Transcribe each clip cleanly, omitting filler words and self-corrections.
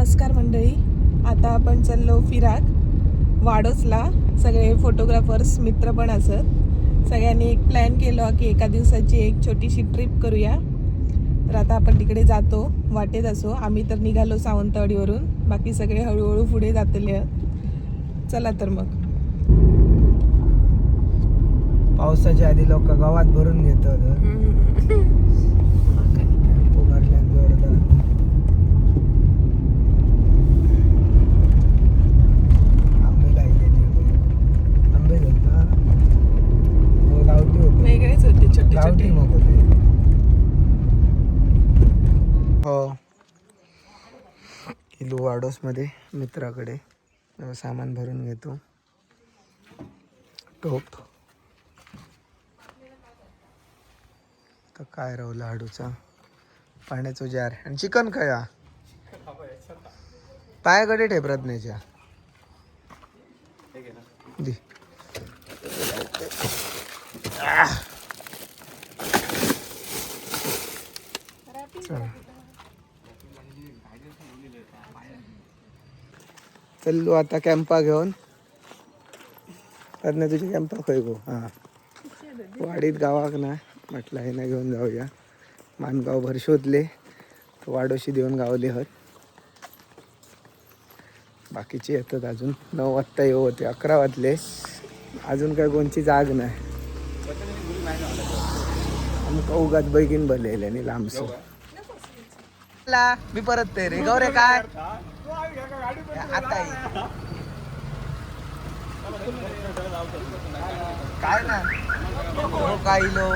नमस्कार मंडळी. आता आपण चाललो फिराक वाडोसला. सगळे फोटोग्राफर्स मित्र पण असत. सगळ्यांनी एक प्लॅन केला की एका दिवसाची एक छोटीशी ट्रिप करूया. तर आता आपण तिकडे जातो. वाटेत असो. आम्ही तर निघालो सावंतवाडीवरून. बाकी सगळे हळूहळू पुढे जातले. चला तर मग. पावसाच्या आधी लोक गावात भरून घेतात. वेगळेच होते छोटे छोटे. हो, किलो वाडोस मध्ये मित्राकडे सामान भरून घेतो. टोप तर काय राहू लाडूचा पाण्याचा जार आणि चिकन खाया पायाकडे ठे प्रज्ञेच्या दे. चल्लू आता कॅम्पा घेऊन. प्रज्ञा तुझी कॅम्पा खय गो. हा, वाडीत गावाक ना म्हटलं हे ना घेऊन जाऊया. मानगाव भर शोधले, वाडोशी देऊन गावले हत. बाकीचे येतात अजून. 9 वाजता येऊ होते, 11 वाजले अजून काय कोणची जाग नाही. आमका उगाच बैगीन भरलेले आणि लांबसो मी परत ते रे गौरे काय आता काय ना हो काय लो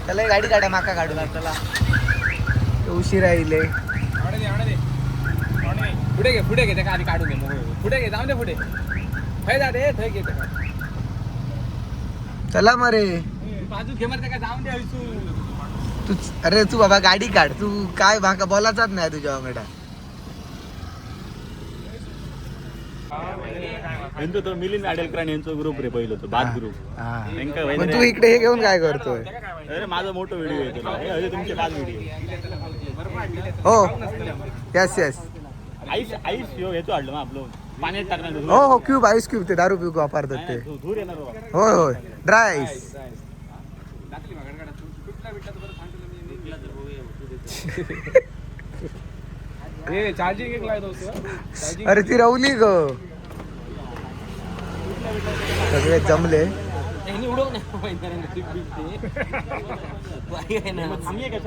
चला गाडी काढा माका काढू चला. उशीर राहिले. पुढे घे का आधी काढून घे. पुढे घे, जाऊन दे पुढे. थय जा रे, थय घे. चला मरे बाजू घे मरते का, जाऊन दे हळसू. तू. अरे तू बाबा गाडी काढ. तू काय भाका बोलाचाच नाही तुझ्या वांगडा. तो मिलिंद आडेलकर यांचा ग्रुप रे पहिलं तो बाद ग्रुप. मग तू इकडे हे घेऊन काय करतोय. अरे माझा मोठा व्हिडिओ आहे तुला. हे तुमचे 5 व्हिडिओ. हो यस यस. आईस येतो आडलो आपलं पाण्यात टाकणार. हो हो क्यूब आईस क्यूब ते दारू पिऊ वापरतात ते. धूर येणार. होय होय ड्राय आईस. चार्जिंग एक लावतो. अरे ती रवली ग. सगळे जमले.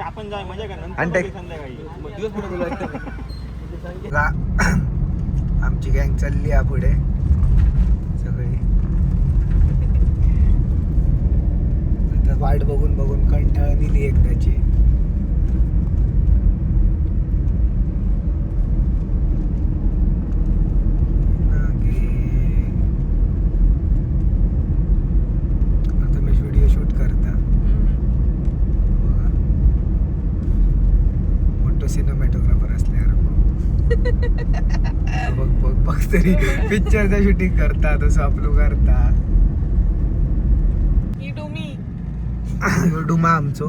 आपण जाय मजा आमची गँग चालली आहे पुढे सगळी. आता वाट बघून बघून कंटाळलेली एकदाची. सिनेमॅटोग्राफर असल्यावर बघ तरी पिक्चरचं शूटिंग करता तसं अपलोड करता. डुमा आमचो.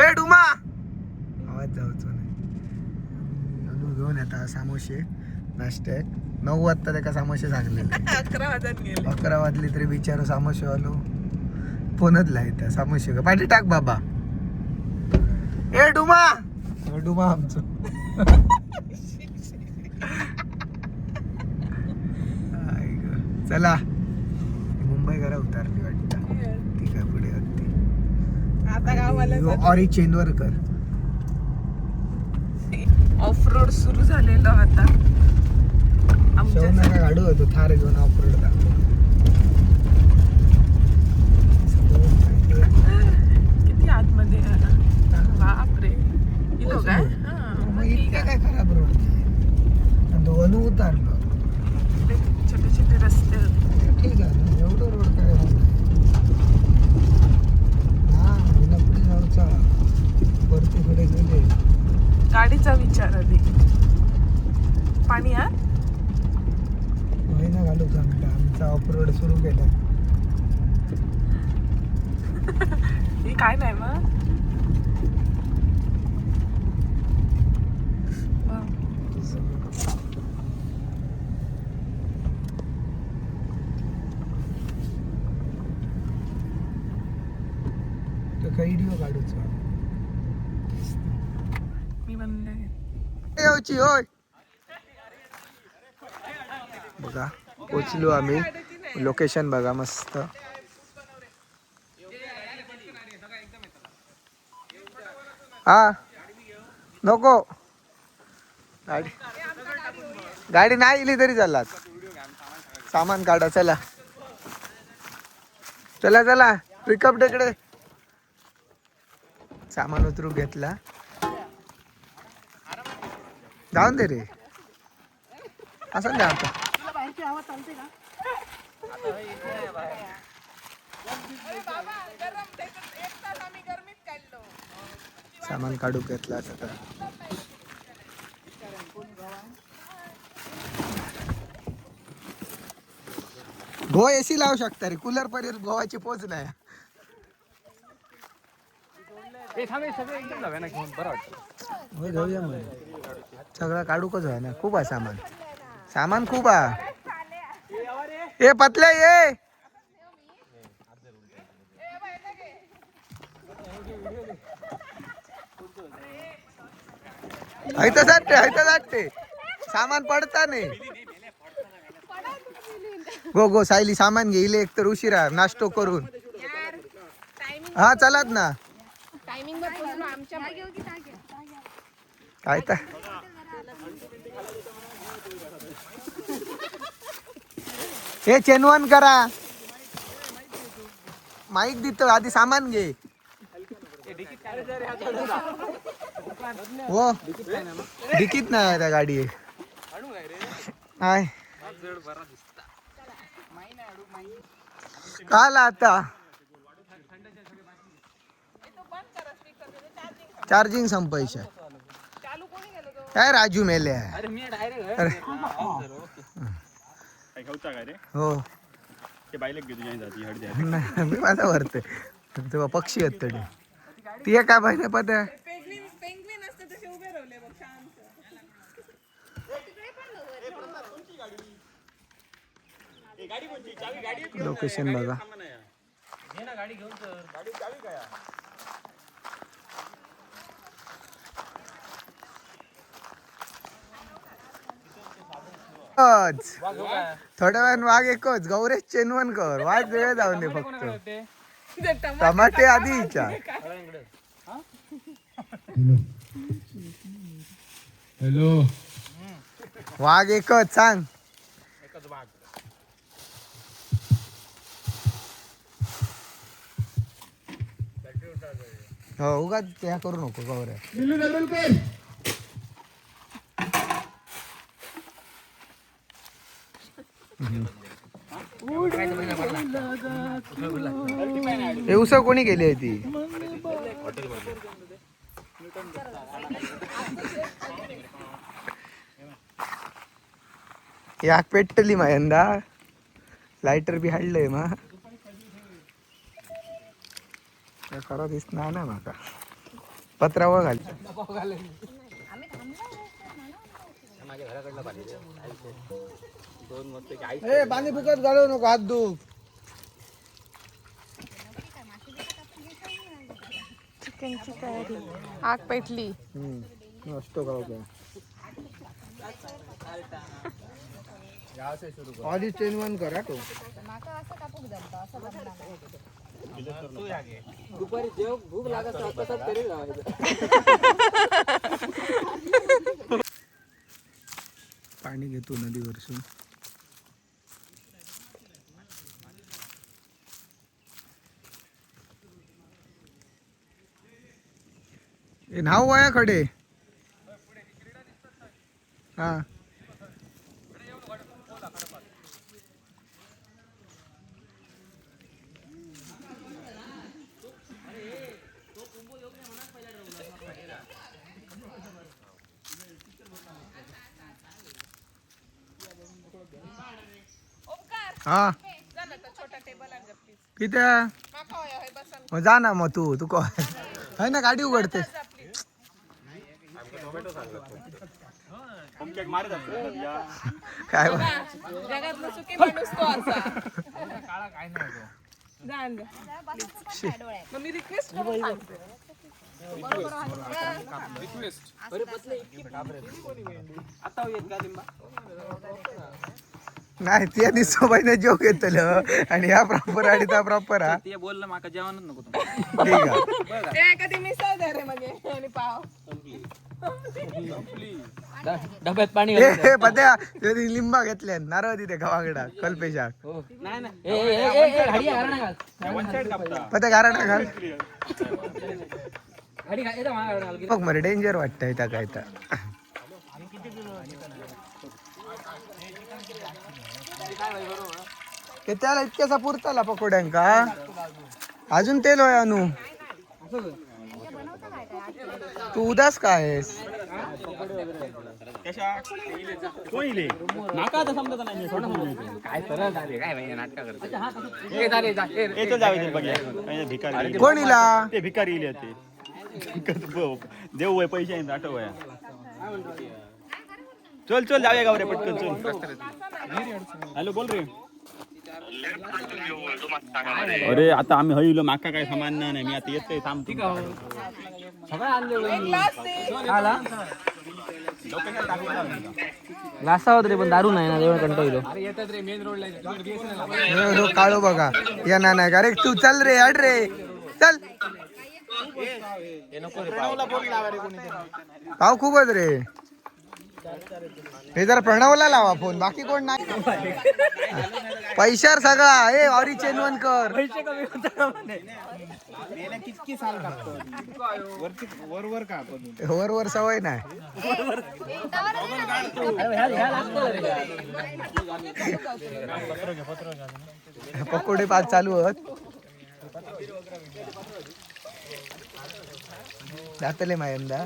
ए डुमा आवाज जाऊचो नाही. घेऊन येता सामोशे नाश्त्यात. 9 वाजता त्याका सामोशे सांगलेले. 11 वाजली तरी बिचारो सामोशे आलो. फोनच लायता सामोशे का पाठी टाक बाबा. ए डुमा डुमा आमचं. चला मुंबई घरा उतारली वाटतं. ठीक आहे पुढे आता गावाला ऑरी चेंजवर कर. ऑफ रोड सुरू झालेलं आता. आमच्या गाडू होतो थार घेऊन ऑफ रोड दाखव. किती आतमध्ये बापरे. इतका काय खराब रोड. दोन उतारलो. छोटे छोटे रस्ते. ठीक आहे एवढं रोड काय. हा पुढे जाऊचा वरती पुढे गेले. गाडीचा विचार आधी. पाणी हा महिना घालू चांगला. आमचा ऑफ रोड सुरू केला. ही काय नाही मग व्हिडिओ काढूचो. मी बंद येऊची होय. बघा पोचलो आम्ही. लोकेशन बघा मस्त. हा नको गाडी गाडी नाही इली तरी चाललात. सामान काढा चला चला चला. पिकअप टेकडे सामान उतरू घेतला. जाऊन दे रे असं द्या आता. सामान काढू घेतला आता. गो एसी लावू शकता रे. कूलर पर्यंत गोवाची पोच नाही. होय जाऊया मग. सगळं काढू कच आहे ना. खूप आहे सामान. सामान खूप आहे. ए पतल्या ये. ऐकते सामान पडता नाही. गो गो सायली सामान घेईल एक तर उशिरा नाश्तो करून. हा चलात ना. काय तर हे चेनवन करा. माईक देतो आधी सामान घे. हो डिकीत नाही त्या गाडी. काल आता चार्जिंग संपायच्या. काय राजू मेले अरे हो मी माझा वरते तेव्हा पक्षी आहेत तरी. ती काय पाहिजे पद लोकेशन बघा. थोड्या वेळान वाघ एकच. गौरेश चेनवन कर. वाघ वेळ जाऊन दे फक्त. टमाटे आधी विचार. हॅलो वाघ एकच सांग. हो उगा त्या करू नको गौऱ्या. हे उसळ कोणी केली आहे ती. याक पेटली मा यंदा. लायटर बी हाडलंय मा. खरा दिसणार ना माका. पत्रावर घाल. पाणी फुकट घालू नको. हात धुव. चिकनची तयारी. आग पेटली. नसतो का आधी चेनवन करा तो. दुपारी जेव भूक लागत तरी पाणी घेतो नदीवरसून. नाव वाया खडे. हा हा किती जा ना मग तू है ना गाडी उघडते. काय जगातला सुखी माणूस तो असा. काळा काय नाही. मग मी रिक्वेस्ट करून सांगते. नाही ते दिसोबाईने जोक येतलं आणि या प्रॉपर आणि त्या प्रॉपर हा ते बोललं माका जेवणच नको ठीक आहे. ते कधी मिसळ दे रे मग आणि पाव. डब्यात पाणी ए पत्या ते लिंबा घेतल्या नारळ तिथे गावाकडा कल्पेशा पत्या गारा घाल बघ मरे डेंजर वाटतंय त्या काय तर ते त्याला इतक्याचा पुरताला पकोड्यांका अजून तेल होय अनु तू उदास काय आहेस कोण इला ते भिकारी इले ते देऊ वय पैसे आहेत आठव वया चल चल जाऊया गावरे पटकन चल हॅलो बोल रे अरे आता आम्ही हळीलो माका काय सामान नाही मी आता येतोय थांब ग्लासा रे पण दारू नाही ना एवढं कंटाळलो काळो बघा या ना नाही का रे तू चल रे अड रे चल पाव खूपच रे हे जरा प्रणवला लावा फोन बाकी कोण नाही पैशार सगळा ए ऑरी चेनवनकर वर वर सवय नाही पकोडे पाच चालू आहेत जातले मायंदा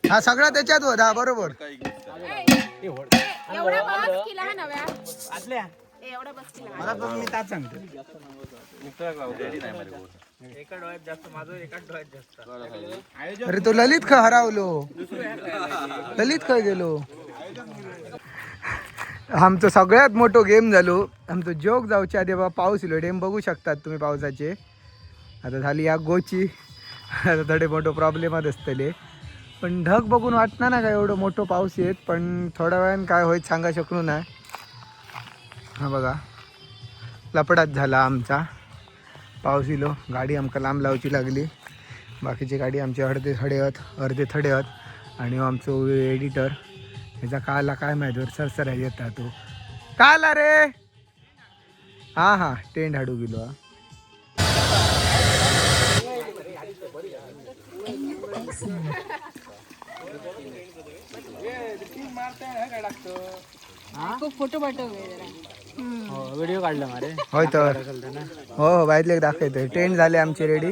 हा सगळा त्याच्यात होत हा बरोबर मी ताच सांगतो अरे तो ललित खा हरावलो ललित खा गेलो आमचं सगळ्यात मोठो गेम झालो आमचं जोक जाऊच्या आधी बाबा पाऊस इलो डेम बघू शकतात तुम्ही पावसाचे आता झाली या गोची आता थोडे मोठो प्रॉब्लेमात असतले पण ढग बघून वाटणार ना काय एवढं मोठं पाऊस येत पण थोड्या वेळानं काय होईल सांगा शकलो नाही हा बघा लपडात झाला आमचा पाऊस इलो गाडी आमका लांब लावची लागली बाकीची गाडी आमची अर्धे थडे आहेत आणि आमचो एडिटर ह्याचा काला काय माहिती वर सरसर येतात तो काला रे हां हां टेंट हाडू गेलो फोटो पाठव व्हिडिओ काढला मारे होय तर हो बाहेरले दाखवतोय टेंट झाले आमचे रेडी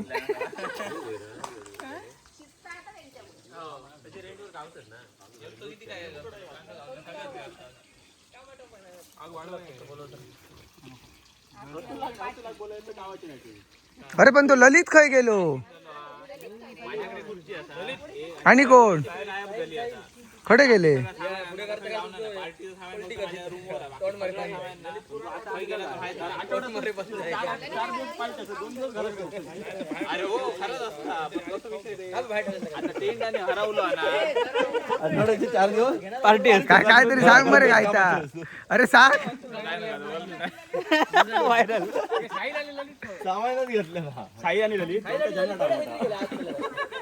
अरे पण तो ललित खय गेलो आणि कोण खडे गेले पार्टी काहीतरी सांग बरे काय अरे सांग सामानच घेतलं साई आणि ललित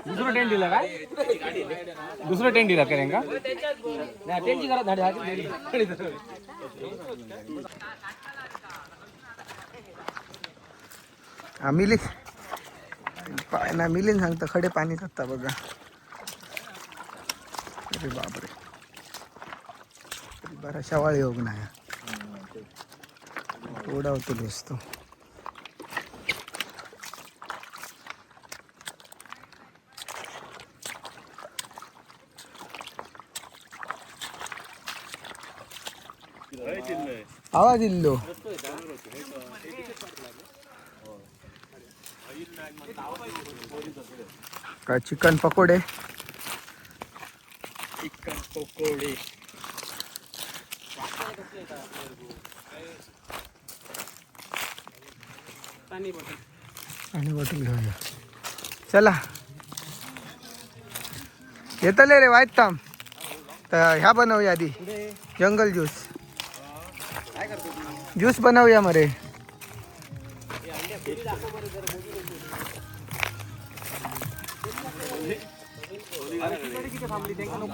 दुसरं टेंट दिलं काय दुसरं टेंट दिलं का रेंगा टेंटची घरात झाडे मिली पाय ना मिलीन सांगता खडे पाणी करता बघा अरे बापरे बरा शवाळ योग नाही थोडा होतो दिसतो आवाज इल्लो का चिकन पकोडे आणि बॉटल घेऊया. चला येतले रे वाईट थांब. तर ह्या बनवूया आधी जंगल ज्यूस बनवूया मरे.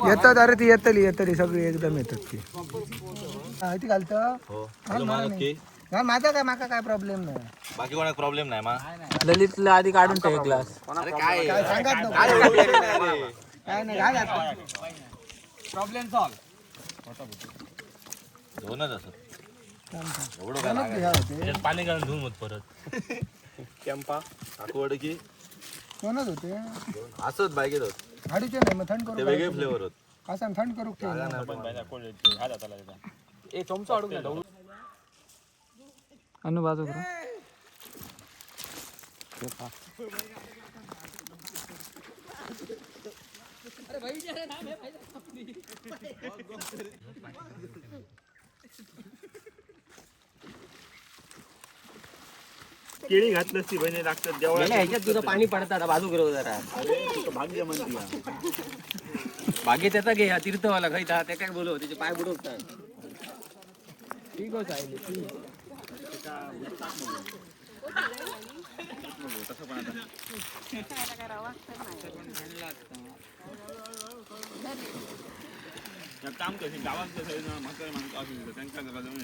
येतात अरे ती येतली सगळी एकदम येतात ती. ती घालतं माझा काय माका काय प्रॉब्लेम नाही. बाकी कोणाक प्रॉब्लेम नाही मा. ललितला आधी काढून ठेव ग्लास. काय सांगत नको. काय नाही घाल आता. Problem solve. दोनच असत एवढं दोनच घ्या होते. त्याच्यात पाणी घालून धुवून मत परत कॅम्पा आठवड की दोनच होते. असत बायकेत होत हाडीचे नाही मग थंड ते करू. वेगळे फ्लेवर होत. असं थंड करू ठेव. ए चमचा अडून द्या. अनु बाजू करा. केळी घातलं ती बहिणी लागतात देवळा. ह्याच्यात तुझं पाणी पडतात बाजू करू जरा. भाग्य म्हणते बागेत त्याचा घे हा तीर्थवाला खायचा ते काय बोलव त्याचे पाय बुडवतात. ठीक आहे काम करते गावात म्हातारे माणसं असेल त्यांच्या घरात जाऊन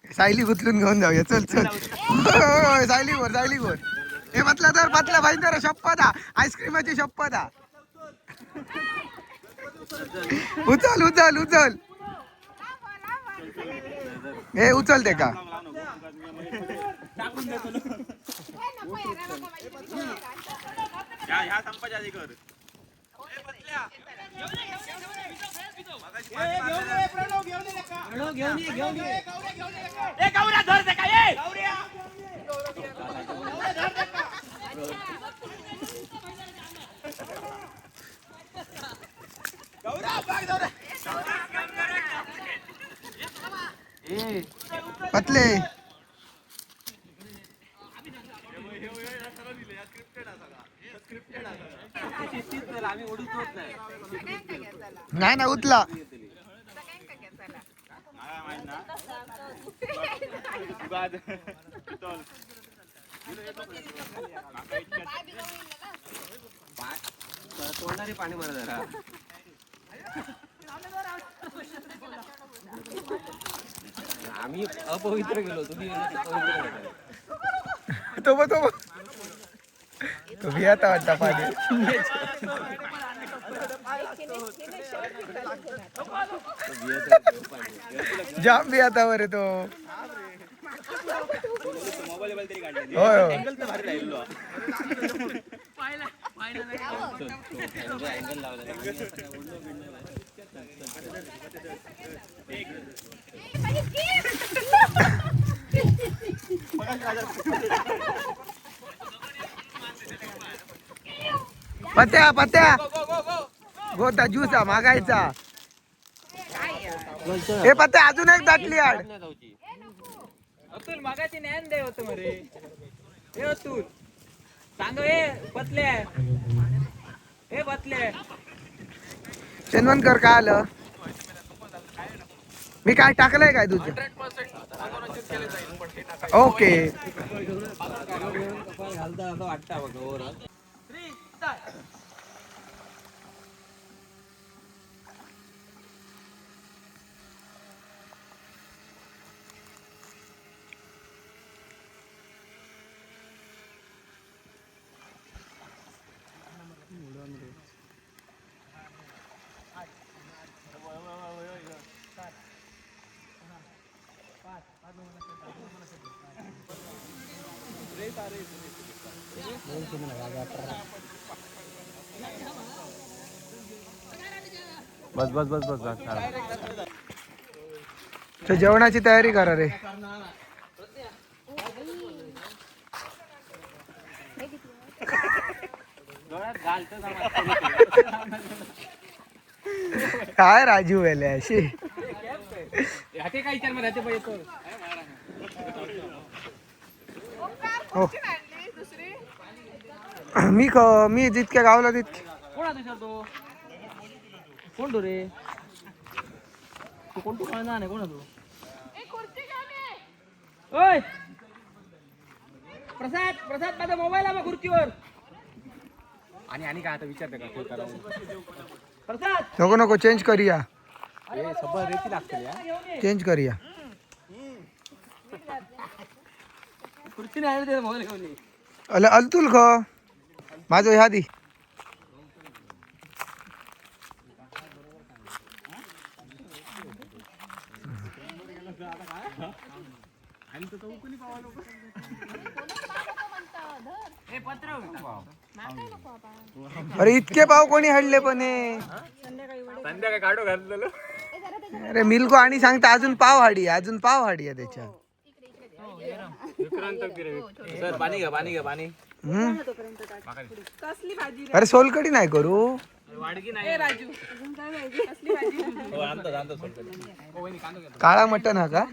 सायली गुतलून घेऊन जाऊया. चल सायली गोर हे म्हटलं तर पातला भाई शपथ आईस्क्रीमाची शपथ. उचल हे उचल ते का. ह्या संपाच्या आधी कर. पतले नाही ना उतला. तोंडाने पाणी मारा जरा. आम्ही अपवित्र गेलो तुम्ही तो भी आता वाटता पाणी. जाम भी आता बरे तो. होय अँगल लावला. पत्या गोता ज्यूसा मागायचा. हे पत्या अजून एक दाटली आड. अतुल मागाची ज्ञान दे होतं मरे. हे अतुल सांग हे पतले हे पतले. चंदवनकर काय आलं. मी काय टाकलंय काय तुझं. ओके घालता असं वाटतं बघ ओव्हरऑल. बस बस बस बस बस तर जेवणाची तयारी करा रे. काय राजू वेले अशी हाते काय विचार मला हाते पाहिजे हो मी जितक्या गावला तितके कोण आता तो कोण तो रे तू कोण तू कळणार नाही कोण तू ओय प्रसाद प्रसाद माझा मोबाईल आला खुर्चीवर आणि काय आता विचारते का प्रसाद नको नको चेंज करूया सबर रेती लागते चेंज करूया खुर्ची नाही ते मोबाईल घेऊन अल अलतुल ख माझं ह्या दी अरे इतके पाव कोणी हडले पण हे? संध्याकाळी काढू घातलेलं अरे मिल्को आणि सांगता अजून पाव हाडी आहे त्याच्यात सर पाणी घ्या पाणी हम्म. कसली भाजी अरे सोलकडी नाही करू वाडकी नाही रे राजू अजून काय पाहिजे कसली भाजी काळा मटन हा का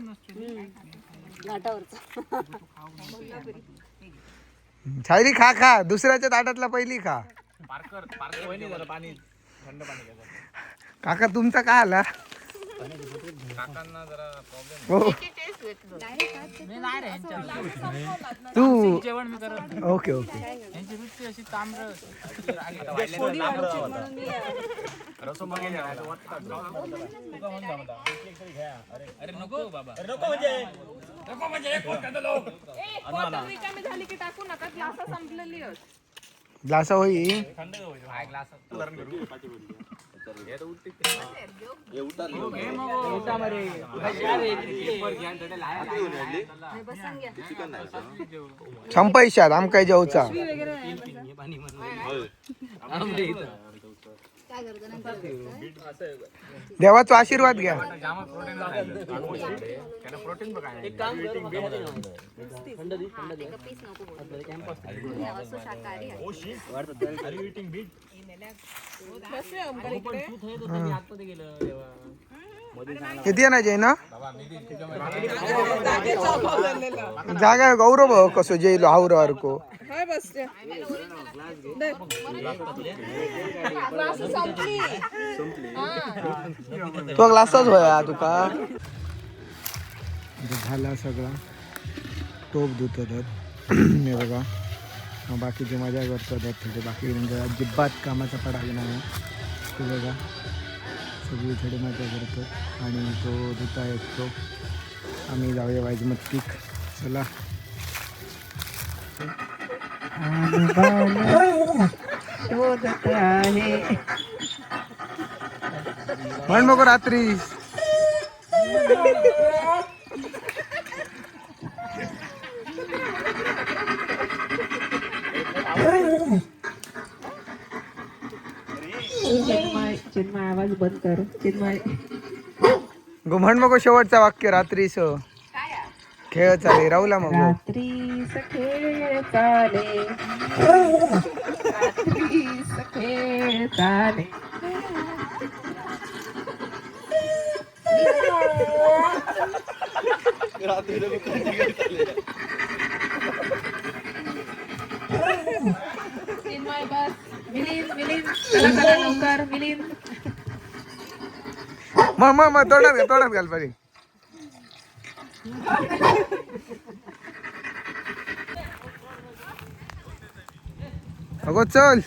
छायरी खा खा दुसऱ्याच्या ताटातला पहिली खा पार्कर वहिनी जरा पाणी थंड पाणी घ्या काका तुमचा का आला काकांना जरा प्रॉब्लेम हो तू जेवण मी करत ओके ओके यांची रुची अशी ताम्र रसो अरे नको बाबा नको म्हणजे झाली की टाकू नका ग्लास संपलेली ग्लासा होई संपैशात आमकाय जेवचा देवाचा आशीर्वाद घ्या प्रोटीन बघा एक काम किती ना जय ना जागा गौरव कसो जैलो हावर अर्को हाय बस तो ग्लासच होया तुका झाला सगळा टोप धुतत हे बघा बाकीचे मजा करतात थोडे बाकी म्हणजे अजिबात कामाचा पडायला नाही ते बघा सगळी थोडी मजा करतात आणि तो धुता येतो आम्ही जाऊया वाजमत्तीक चला म्हण बघ रात्री चिन्मय आवाज बंद कर चिन्मय गो म्हण मग शेवटचा वाक्य रात्रीच खेळ चाले राहुला मग रात्रीस खेळ चाले रात्रीस खेळ चाले चिन्मय बस मिलिंद चला लवकर मिलिंद मग तोंडात घाल पाहिजे अगो चल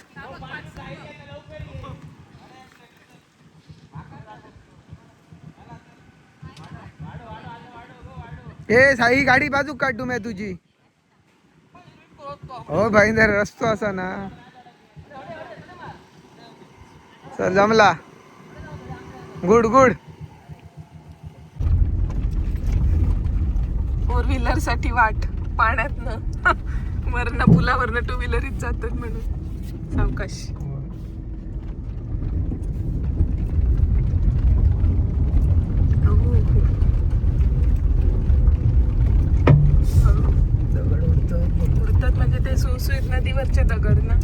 ए साई गाडी बाजूक काढू मी तुझी हो भाई जरा रस्तो असा ना चल जमला गुड गुड फोर व्हीलर साठी वाट पाण्यातनं वरनं पुलावरनं टू व्हीलरीत जातात म्हणून सावकाश उडतात म्हणजे ते सुळसुळीत नदीवरचे दगड ना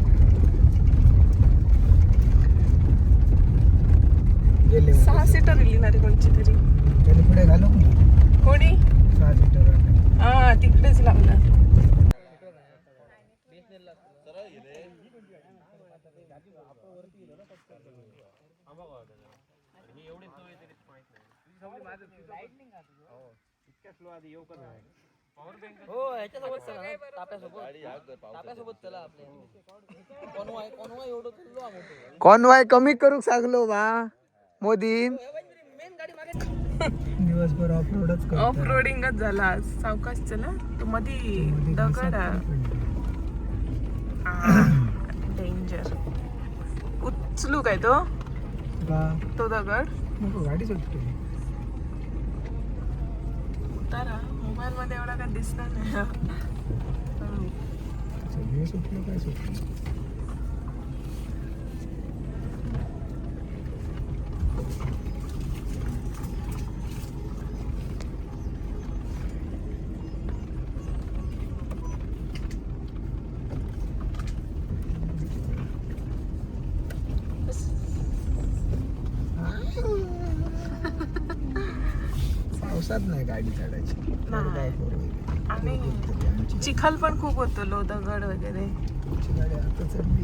6 सीटर येणार कोणची तरी त्याला पुढे घालू कोणी 6 सीटर हा तिकडेच लावला. कॉनवाय कमी करूक सांगलो बा मोदीन. दिवसभर ऑफ रोडच ऑफ रोडिंगच झाला आज. सावकाश चला. तो मधी दगड डेंजर. उचलू काय तो दगड गाडी सुटते. उतारा. मोबाईल मध्ये एवढा काय दिसणार नाही. सगळे सुटलं काय सुटलं. पावसात नाही गाडी काढायची. नाही. आणि चिखल पण खूप होतो. लो दगड वगैरे. गाडी आता चढली.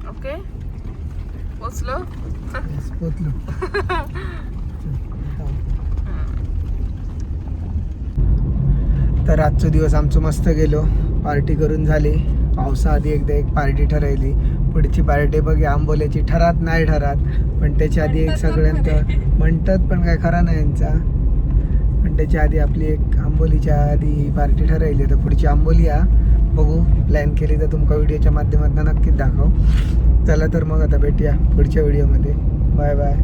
ओके पोचलो. पोचलो. तर आजचा दिवस आमचं मस्त गेलो. पार्टी करून झाली. पावसाआधी एकदा एक पार्टी ठरवली. पुढची पार्टी बघा आंबोल्याची ठरात नाही ठरात, पण त्याच्या आधी एक सगळ्यांचं म्हणतात पण काय खरा नाही यांचा. पण त्याच्या आधी आपली एक आंबोलीच्या आधी पार्टी ठरवली. तर पुढची आंबोली या बघू. प्लॅन केली तर तुमका व्हिडिओच्या माध्यमातून नक्कीच दाखव. चला तर मग आता भेटूया पुढच्या व्हिडिओमध्ये. Bye bye.